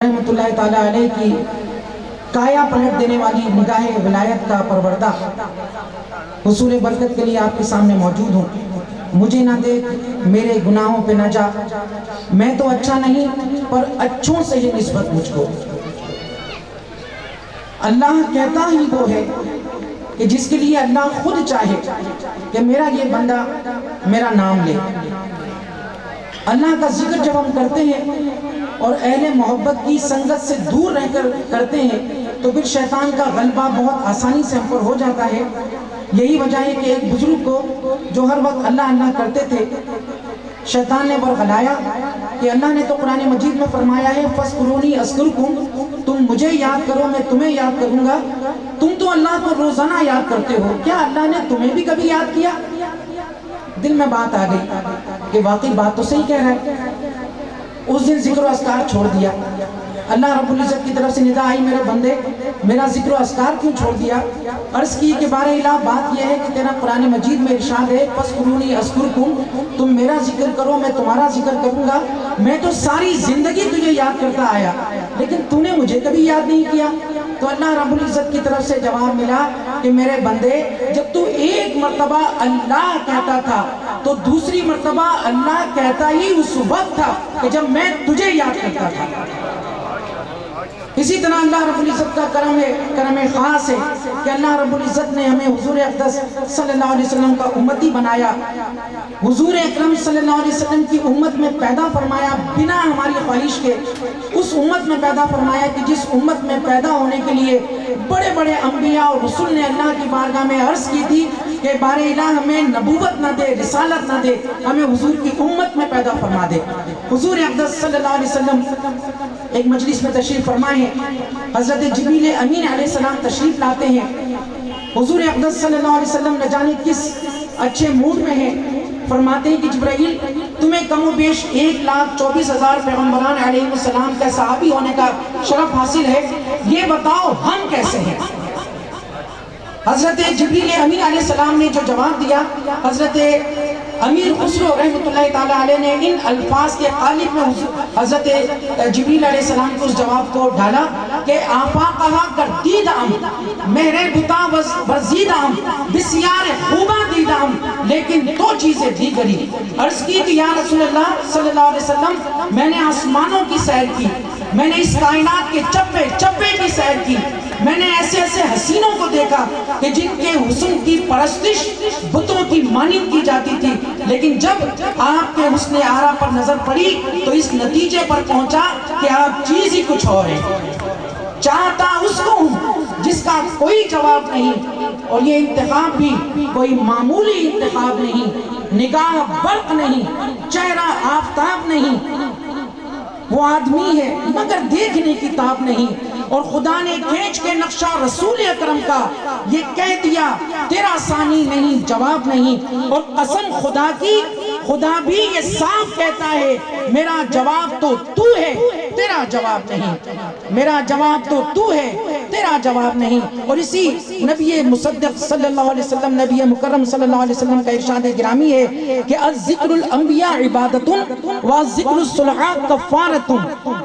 رحمۃ اللہ تعالیٰ علیہ کی کایا پلٹ دینے والی نگاہ ولایت کا پروردہ حصول برکت کے لیے آپ کے سامنے موجود ہوں۔ مجھے نہ دیکھ، میرے گناہوں پہ نہ جا، میں تو اچھا نہیں پر اچھوں سے ہی نسبت مجھ کو۔ اللہ کہتا ہی وہ ہے کہ جس کے لیے اللہ خود چاہے کہ میرا یہ بندہ میرا نام لے۔ اللہ کا ذکر جب ہم کرتے ہیں اور اہل محبت کی سنگت سے دور رہ کر کرتے ہیں تو پھر شیطان کا غلبہ بہت آسانی سے ہم پر ہو جاتا ہے۔ یہی وجہ ہے کہ ایک بزرگ کو جو ہر وقت اللہ اللہ کرتے تھے، شیطان نے ورغلایا کہ اللہ نے تو قرآن مجید میں فرمایا ہے فَاذْكُرُونِي أَذْكُرْكُمْ، تم مجھے یاد کرو میں تمہیں یاد کروں گا۔ تم تو اللہ کو روزانہ یاد کرتے ہو، کیا اللہ نے تمہیں بھی کبھی یاد کیا؟ دل میں بات آ گئی کہ واقعی بات تو صحیح کہہ رہا ہے۔ اس دن ذکر و اذکار چھوڑ دیا۔ اللہ رب العزت کی طرف سے ندا آئی، میرے بندے میرا ذکر و اذکار کیوں چھوڑ دیا؟ عرض کی کہ بارہ الہ بات یہ ہے کہ تیرا قرآن مجید میں ارشاد ہے فَاذْكُرُونِي أَذْكُرْكُمْ، تم میرا ذکر کرو میں تمہارا ذکر کروں گا۔ میں تو ساری زندگی تجھے یاد کرتا آیا لیکن تو نے مجھے کبھی یاد نہیں کیا۔ تو اللہ رب العزت کی طرف سے جواب ملا کہ میرے بندے جب تو ایک مرتبہ اللہ کہتا تھا تو دوسری مرتبہ اللہ کہتا ہی اس وقت تھا کہ جب میں تجھے یاد کرتا تھا۔ اسی طرح اللہ رب العزت کا کرم خاص ہے کہ اللہ رب العزت نے ہمیں حضور اقدس صلی اللہ علیہ وسلم کا امتی بنایا، حضور اکرم صلی اللہ علیہ وسلم کی امت میں پیدا فرمایا، بنا ہماری خواہش کے اس امت میں پیدا فرمایا کہ جس امت میں پیدا ہونے کے لیے بڑے بڑے انبیاء اور رسول نے اللہ کی بارگاہ میں عرض کی تھی کہ بارے الہ ہمیں نبوت نہ دے، رسالت نہ دے، ہمیں حضور کی امت میں پیدا فرما دے۔ حضور اقدس صلی اللہ علیہ وسلم ایک مجلس میں تشریف فرمائے ہیں، حضرت جبریل امین علیہ السلام تشریف لاتے ہیں۔ حضور اقدس صلی اللہ علیہ وسلم نہ جانے کس اچھے موڈ میں ہیں، فرماتے ہیں کہ جبرائیل تمہیں کم و بیش 1,24,000 پیغمبران علیہ السلام کا صحابی ہونے کا شرف حاصل ہے، یہ بتاؤ ہم کیسے ہیں؟ حضرت جبریل امین علیہ السلام نے جو جواب دیا، حضرت امیر خسرو رحمۃ اللہ تعالیٰ علیہ نے ان الفاظ کے قالب میں حضرت جبریل علیہ السلام کو اس جواب کو ڈالا کہ آپا کہا گردیدام مہرے بتا ورزیدام بسیار خوبہ دیدام لیکن دو چیزیں دیگری۔ عرض کی کہ یا رسول اللہ صلی اللہ علیہ وسلم میں نے آسمانوں کی سیر کی، میں نے اس کائنات کے چپے چپے کی سیر کی، میں نے ایسے ایسے حسینوں کو دیکھا کہ جن کے حسن کی پرستش بتوں کی مانند کی جاتی تھی، لیکن جب آپ کے حسن آرا پر نظر پڑی تو اس نتیجے پر پہنچا کہ آپ چیز ہی کچھ اور ہے۔ چاہتا اس کو ہوں جس کا کوئی جواب نہیں، اور یہ انتخاب بھی کوئی معمولی انتخاب نہیں، نگاہ برق نہیں، چہرہ آفتاب نہیں، وہ آدمی ہے مگر دیکھنے کی تاب نہیں۔ اور خدا نے کھینچ کے نقشہ رسول اکرم کا یہ کہہ دیا تیرا ثانی نہیں، جواب نہیں۔ اور قسم خدا کی خدا بھی یہ صاف کہتا ہے میرا جواب تو تو ہے تیرا جواب نہیں، میرا جواب تو تو ہے تیرا جواب نہیں۔ اور اسی نبی مصدق صلی اللہ علیہ وسلم، نبی مکرم صلی اللہ علیہ وسلم کا ارشاد گرامی ہے کہ الذکر الانبیاء عبادت والذکر الصلحاء کفارت،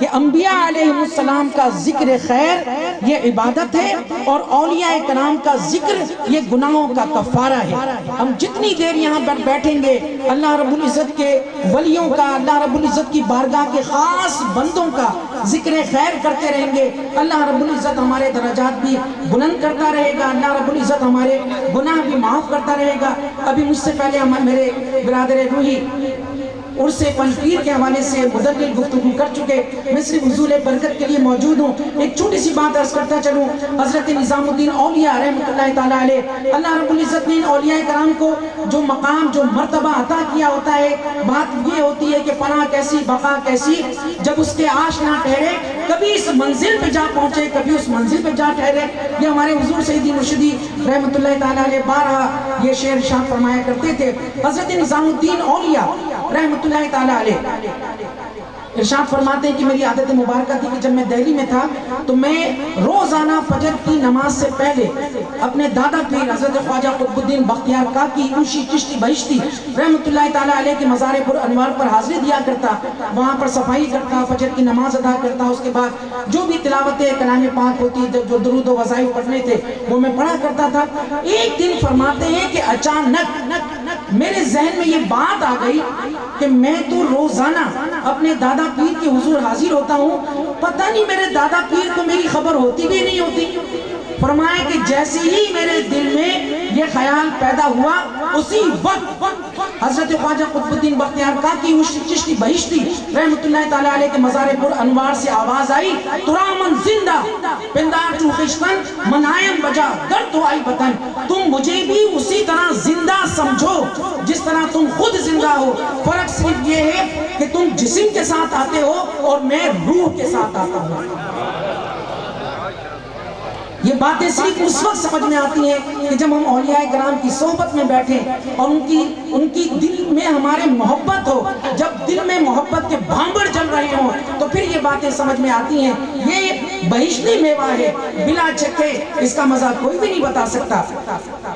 کہ انبیاء علیہ السلام کا ذکر خیر یہ عبادت ہے اور اولیاء کرام کا ذکر یہ گناہوں کا کفارہ ہے۔ ہم جتنی دیر یہاں پر بیٹھیں گے اللہ رب العزت کے ولیوں کا، اللہ رب العزت کی بارگاہ کے خاص بندوں کا ذکر خیر کرتے رہیں گے، اللہ رب العزت ہمارے درجات بھی بلند کرتا رہے گا، اللہ رب العزت ہمارے گناہ بھی معاف کرتا رہے گا۔ ابھی مجھ سے پہلے میرے برادر روحی عرص پنجپیر کے حوالے سے مدلل گفتگو کر چکے، میں صرف حضور برکت کے لیے موجود ہوں۔ ایک چھوٹی سی بات عرض کرتا چلوں، حضرت نظام الدین اولیاء رحمۃ اللہ تعالیٰ علیہ، اللہ رب العزت نے ان اولیاء کرام کو جو مقام جو مرتبہ عطا کیا ہوتا ہے، بات یہ ہوتی ہے کہ پناہ کیسی بقا کیسی، جب اس کے عاش نہ ٹھہرے کبھی اس منزل پہ جا پہنچے کبھی اس منزل پہ جا ٹھہرے۔ یہ ہمارے حضور سیدی مرشدی رحمۃ اللہ تعالیٰ علیہ بارہا یہ شعر ارشاد فرمایا کرتے تھے۔ حضرت نظام الدین اولیاء رحمۃ اللہ تعالیٰ علیہ ارشاد فرماتے ہیں کہ میری عادت مبارکہ تھی کہ جب میں دہلی میں تھا تو میں روزانہ فجر کی نماز سے پہلے اپنے دادا پیر حضرت خواجہ قطب الدین بختیار کاکی انشی چشتی بہشتی رحمۃ اللہ تعالیٰ علیہ کے مزار پر انوار پر حاضری دیا کرتا، وہاں پر صفائی کرتا، فجر کی نماز ادا کرتا، اس کے بعد جو بھی تلاوت کلام پاک ہوتی، جو درود و وظائف پڑھنے تھے وہ میں پڑھا کرتا تھا۔ ایک دن فرماتے ہیں کہ اچانک میرے ذہن میں یہ بات آ گئی کہ میں تو روزانہ اپنے دادا پیر کے حضور حاضر ہوتا ہوں، پتہ نہیں میرے دادا پیر کو میری خبر ہوتی بھی نہیں ہوتی۔ فرمایا کہ جیسے ہی میرے دل میں یہ خیال پیدا ہوا اسی وقت حضرت خواجہ قطب الدین بختیار کاکی چشتی بہشتی رحمۃ اللہ تعالیٰ علیہ کے مزار پر انوار سے آواز آئی، ترامن زندہ پندار چو خشتن منائم بجا در تو آئی بطن، تم مجھے بھی اسی طرح زندہ سمجھو جس طرح تم خود زندہ ہو، فرق صرف یہ ہے کہ تم جسم کے ساتھ آتے ہو اور میں روح کے ساتھ آتا ہوں۔ یہ باتیں صرف اس وقت سمجھ میں آتی ہیں کہ جب ہم اولیاء کرام کی صحبت میں بیٹھیں اور ان کی دل میں ہمارے محبت ہو، جب دل میں محبت کے بھانبڑ جل رہے ہوں تو پھر یہ باتیں سمجھ میں آتی ہیں۔ یہ بہشتی میوہ ہے، بلا چکھے اس کا مزہ کوئی بھی نہیں بتا سکتا۔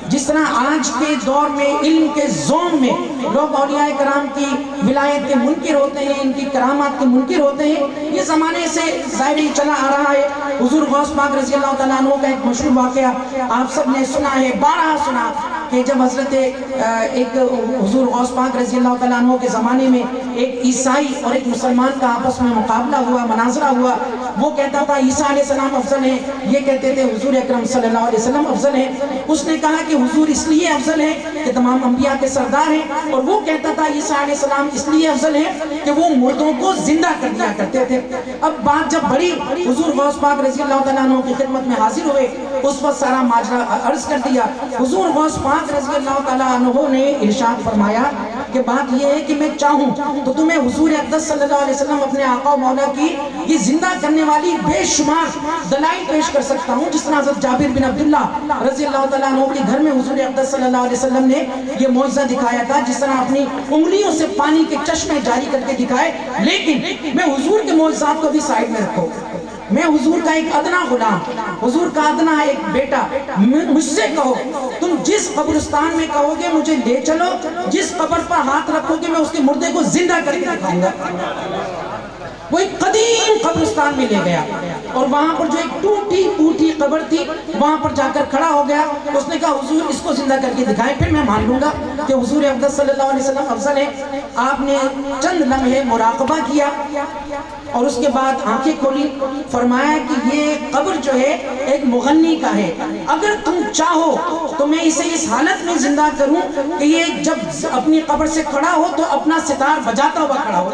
جس طرح آج کے دور میں علم کے زوم میں لوگ اولیاء کرام کی ولایت کے منکر ہوتے ہیں، ان کی کرامات کے منکر ہوتے ہیں، یہ زمانے سے ظاہر چلا آ رہا ہے۔ حضور غوث پاک رضی اللہ تعالیٰ عنہ کا ایک مشہور واقعہ آپ سب نے سنا ہے، بارہا سنا، کہ جب حضرت ایک حضور غوث پاک رضی اللہ تعالیٰ عنہ کے زمانے میں ایک عیسائی اور ایک مسلمان کا آپس میں مقابلہ ہوا، مناظرہ ہوا، وہ کہتا تھا عیسیٰ علیہ السلام افضل ہے، یہ کہتے تھے حضور اکرم صلی اللہ علیہ وسلم افضل ہے۔ اس نے کہا کہ حضور اس لیے افضل ہے کہ تمام انبیاء کے سردار ہیں، اور وہ کہتا تھا عیسیٰ علیہ السلام اس لیے افضل ہے کہ وہ مردوں کو زندہ کر دیا کرتے تھے۔ اب بات جب بڑی، حضور غوث پاک رضی اللہ تعالیٰ عنہ کی خدمت میں حاضر ہوئے، اس پر سارا ماجرا عرض کر دیا۔ حضور غوث پاک رضی اللہ تعالیٰ عنہ نے ارشاد فرمایا کہ بات یہ ہے کہ میں چاہوں تو تمہیں حضور اقدس صلی اللہ علیہ وسلم اپنے آقا و مولا کی یہ زندہ کرنے والی بے شمار دلائل پیش کر سکتا ہوں، جس طرح حضرت جابر بن عبداللہ رضی اللہ تعالیٰ عنہ کے گھر میں حضور اقدس صلی اللہ علیہ وسلم نے یہ معجزہ دکھایا تھا، جس طرح اپنی انگلیوں سے پانی کے چشمے جاری کر کے دکھائے۔ لیکن میں حضور کے معجزات کو بھی سائڈ میں رکھو، میں حضور کا ایک ادنا غلام، حضور کا ادنا ایک بیٹا، مجھ سے کہو تم جس قبرستان میں کہو گے مجھے لے چلو، جس قبر پر ہاتھ رکھو گے میں اس کے مردے کو زندہ کر کے دکھاؤں گا۔ وہ ایک قدیم قبرستان میں لے گیا اور وہاں پر جو ایک ٹوٹی پوٹی قبر تھی وہاں پر جا کر کھڑا ہو گیا۔ اس نے کہا حضور اس کو زندہ کر کے دکھائیں، پھر میں مان لوں گا کہ حضور اقدس صلی اللہ علیہ وسلم افضل ہے۔ آپ نے چند لمحے مراقبہ کیا اور اس کے بعد آنکھیں کھولی، فرمایا کہ یہ قبر جو ہے ایک مغنی کا ہے، اگر تم چاہو تو میں اسے اس حالت میں زندہ کروں کہ یہ جب اپنی قبر سے کھڑا ہو تو اپنا ستار بجاتا ہوا کھڑا ہو۔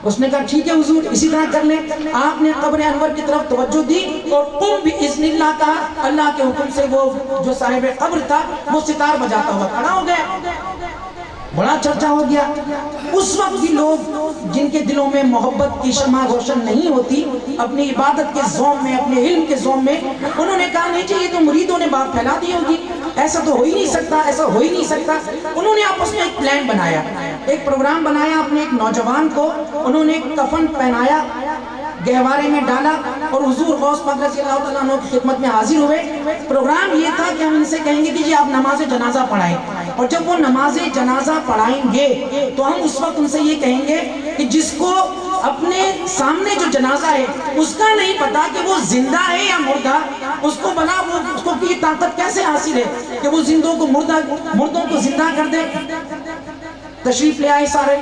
اس نے کہا ٹھیک ہے حضور اسی طرح کر لیں۔ آپ نے قبر انور کی طرف توجہ دی اور قم بِإِذْنِ اللہ کہا، اللہ کے حکم سے وہ جو صاحب قبر تھا وہ ستار بجاتا ہوا کھڑا ہو گیا۔ بڑا چرچا ہو گیا۔ اس وقت بھی لوگ جن کے دلوں میں محبت کی شمع روشن نہیں ہوتی، اپنی عبادت کے زوم میں، اپنے علم کے زوم میں، انہوں نے کہا نہیں جی یہ تو مریدوں نے بات پھیلا دی ہوگی، ایسا تو ہو ہی نہیں سکتا، ایسا ہو ہی نہیں سکتا۔ انہوں نے آپس میں ایک پلان بنایا، ایک پروگرام بنایا، اپنے ایک نوجوان کو انہوں نے کفن پہنایا، گہوارے میں ڈالا اور حضور غوث پاک رضی اللہ تعالیٰ عنہ کی خدمت میں حاضر ہوئے۔ پروگرام یہ تھا کہ ہم ان سے کہیں گے کہ جی آپ نماز جنازہ پڑھائیں، اور جب وہ نماز جنازہ پڑھائیں گے تو ہم اس وقت ان سے یہ کہیں گے کہ جس کو اپنے سامنے جو جنازہ ہے اس کا نہیں پتا کہ وہ زندہ ہے یا مردہ، اس کو بنا وہ اس کو یہ طاقت کیسے حاصل ہے کہ وہ زندوں کو مردوں کو زندہ کر دے۔ تشریف لے آئے سارے،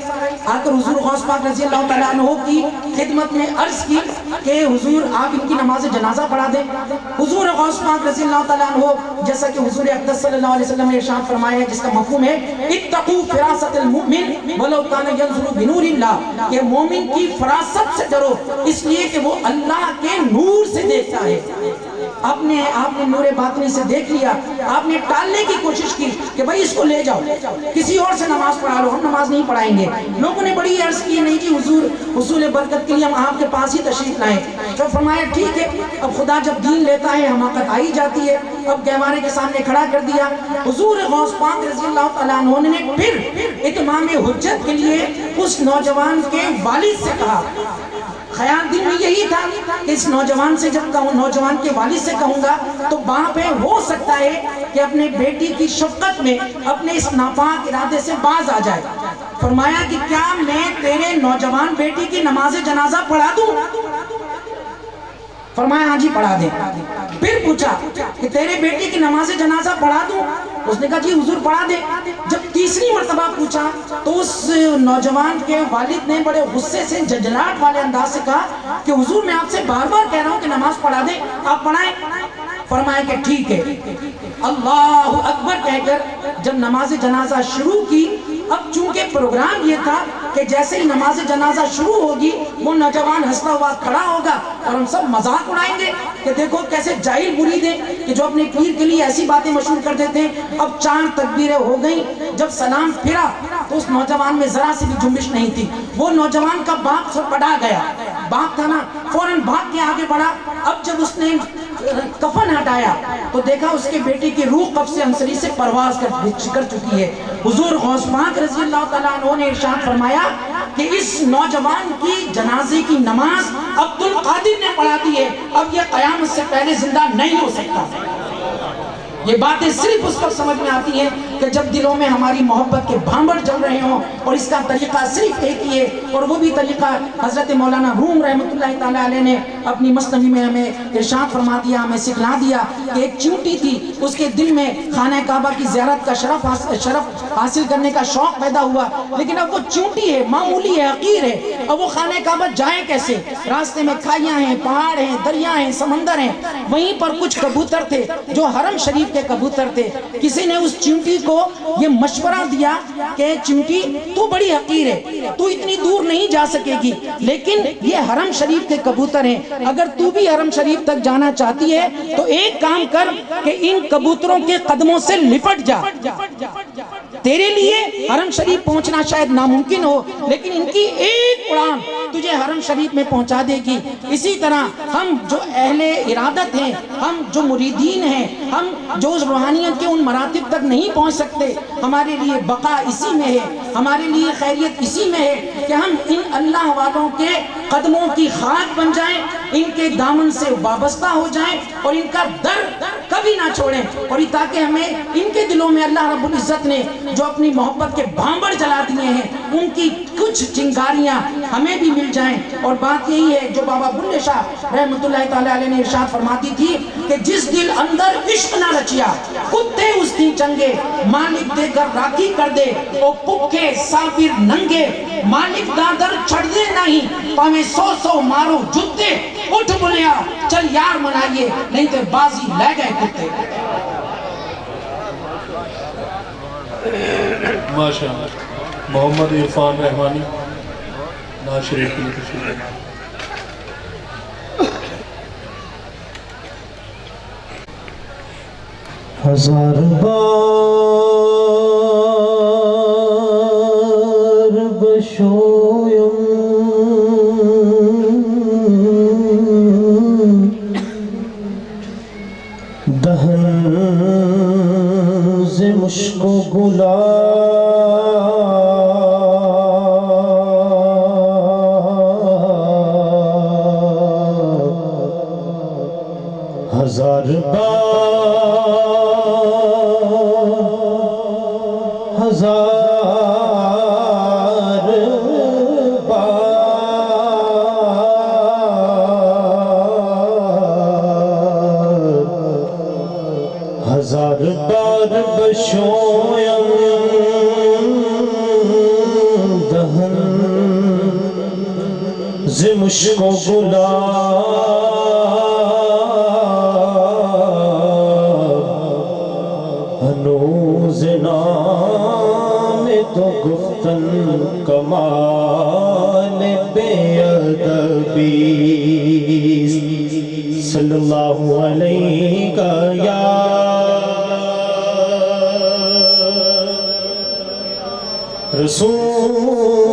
آ کر حضور غوث پاک رضی اللہ تعالیٰ عنہ کی خدمت میں عرض کی کہ حضور آپ ان کی نماز جنازہ پڑھا دیں۔ حضور غوث پاک رضی اللہ تعالیٰ عنہ جیسا کہ حضور اقدس صلی اللہ علیہ وسلم نے ارشاد فرمایا ہے، جس کا مفہوم ہے اتقوا فراست المؤمن ولو کان ينظر بنور اللہ، کہ مومن کی فراست سے ڈرو اس لیے کہ وہ اللہ کے نور سے دیکھتا ہے۔ آپ نے نور باطنی سے دیکھ لیا, آپ نے ٹالنے کی کوشش کی کہ بھائی اس کو لے جاؤ, کسی اور سے نماز پڑھا لو, ہم نماز نہیں پڑھائیں گے. لوگوں نے بڑی عرض کی, نہیں جی حضور حصول برکت کے لیے ہم آپ کے پاس ہی تشریف لائیں. تو فرمایا ٹھیک ہے, اب خدا جب دین لیتا ہے حماقت آئی جاتی ہے. اب گہوارے کے سامنے کھڑا کر دیا. حضور غوث پاک رضی اللہ تعالیٰ عنہ نے پھر اتمام حجت کے لیے اس نوجوان کے والد سے کہا. خیال دل میں یہی تھا کہ اس نوجوان سے جب کہوں, نوجوان کے والد سے کہوں گا تو باپ ہے, ہو سکتا ہے کہ اپنے بیٹی کی شفقت میں اپنے اس ناپاک ارادے سے باز آ جائے. فرمایا کہ کیا میں تیرے نوجوان بیٹی کی نماز جنازہ پڑھا دوں؟ فرمایا ہاں جی پڑھا دے. پھر پوچھا کہ تیرے بیٹی کی نماز جنازہ پڑھا دوں؟ اس نے کہا جی حضور پڑھا دے. جب تیسری مرتبہ پوچھا تو اس نوجوان کے والد نے بڑے غصے سے جھنجھلاہٹ والے انداز سے کہا کہ حضور میں آپ سے بار بار کہہ رہا ہوں کہ نماز پڑھا دیں, آپ پڑھائیں. فرمایا کہ ٹھیک ہے. اللہ اکبر کہہ کر جب نماز جنازہ شروع کی, اب چونکہ پروگرام یہ تھا کہ جیسے ہی نماز جنازہ شروع ہوگی وہ نوجوان ہنستا ہوا کھڑا ہوگا اور ہم سب مذاق اڑائیں گے کہ دیکھو کیسے جاہل مرید ہیں کہ جو اپنے پیر کے لیے ایسی باتیں مشہور کر دیتے ہیں. اب 4 تکبیریں ہو گئیں. جب سلام پھرا تو اس نوجوان میں ذرا سی بھی جنبش نہیں تھی. وہ نوجوان کا باپ سب پڑا گیا, باپ تھا نا, فوراً بھاگ کے آگے بڑھا. اب جب اس نے کفن ہٹایا تو دیکھا اس کے بیٹی کی روح قبض سے انصری سے پرواز کر چکی ہے. حضور غوث پاک رضی اللہ تعالیٰ عنہ نے ارشاد فرمایا کہ اس نوجوان کی جنازے کی نماز عبد القادر نے پڑھا دی ہے, اب یہ قیامت سے پہلے زندہ نہیں ہو سکتا. یہ باتیں صرف اس پر سمجھ میں آتی ہیں کہ جب دلوں میں ہماری محبت کے بھانبڑ چل رہے ہوں, اور اس کا طریقہ صرف ایک ہی ہے, اور وہ بھی طریقہ حضرت مولانا روم رحمۃ اللہ تعالیٰ علیہ نے اپنی مثنوی میں ہمیں ارشاد فرما دیا, ہمیں سکھلا دیا کہ ایک چونٹی تھی, اس کے دل میں خانہ کعبہ کی زیارت کا شرف حاصل کرنے کا شوق پیدا ہوا, لیکن اب وہ چونٹی ہے, معمولی ہے, حقیر ہے. اب وہ خانہ کعبہ جائے کیسے؟ راستے میں کھائیاں ہیں, پہاڑ ہیں, دریا ہیں, سمندر ہیں. وہیں پر کچھ کبوتر تھے جو حرم شریف کے کبوتر تھے. کسی نے اس چونٹی کو یہ مشورہ دیا کہ چونٹی تو بڑی حقیر ہے, تو اتنی دور نہیں جا سکے گی, لیکن یہ حرم شریف کے کبوتر ہیں, اگر تو بھی حرم شریف تک جانا چاہتی ہے تو ایک کام کر کہ ان کبوتروں کے قدموں سے لپٹ جا. تیرے لیے حرم شریف پہنچنا شاید ناممکن ہو, لیکن ان کی ایک اڑان تجھے حرم شریف میں پہنچا دے گی. اسی طرح ہم جو اہل ارادت ہیں, ہم جو مریدین ہیں, ہم جو اس روحانیت کے ان مراتب تک نہیں پہنچ سکتے, ہمارے لیے بقا اسی میں ہے, ہمارے لیے خیریت اسی میں ہے کہ ہم ان اللہ والوں کے قدموں کی خاک بن جائیں, ان کے دامن سے وابستہ ہو جائیں اور ان کا در کبھی نہ چھوڑیں, اور تاکہ ہمیں ان کے دلوں میں اللہ رب العزت نے جو اپنی محبت کے بھانبڑ جلا دیے ہیں ان کی کچھ چنگاریاں ہمیں بھی مل جائیں. اور بات یہی ہے جو بابا بلے شاہ رحمۃ اللہ تعالیٰ علیہ نے ارشاد فرماتی تھی کہ جس دل اندر عشق نہ رچیا کتے اس دن چنگے, مالک دے گر راکھی کر دے او پکے سابر ننگے, مالک دادر چھڑ دے نہیں پاویں 100 مارو جتے, اٹھ بلیا چل یار منائیے نہیں تو بازی لے گئے کتے. ماشاءاللہ. محمد عرفان رحمانی ناز شریف کے لیے تشریف. ہزار بار بشویم دہن ز مشک و گلاب ہزار ہزار بار بشویم دہن ز مشک و گلاب ہنوز نام تو گفتن کمال بے ادبی صلی اللہ علیہ رسول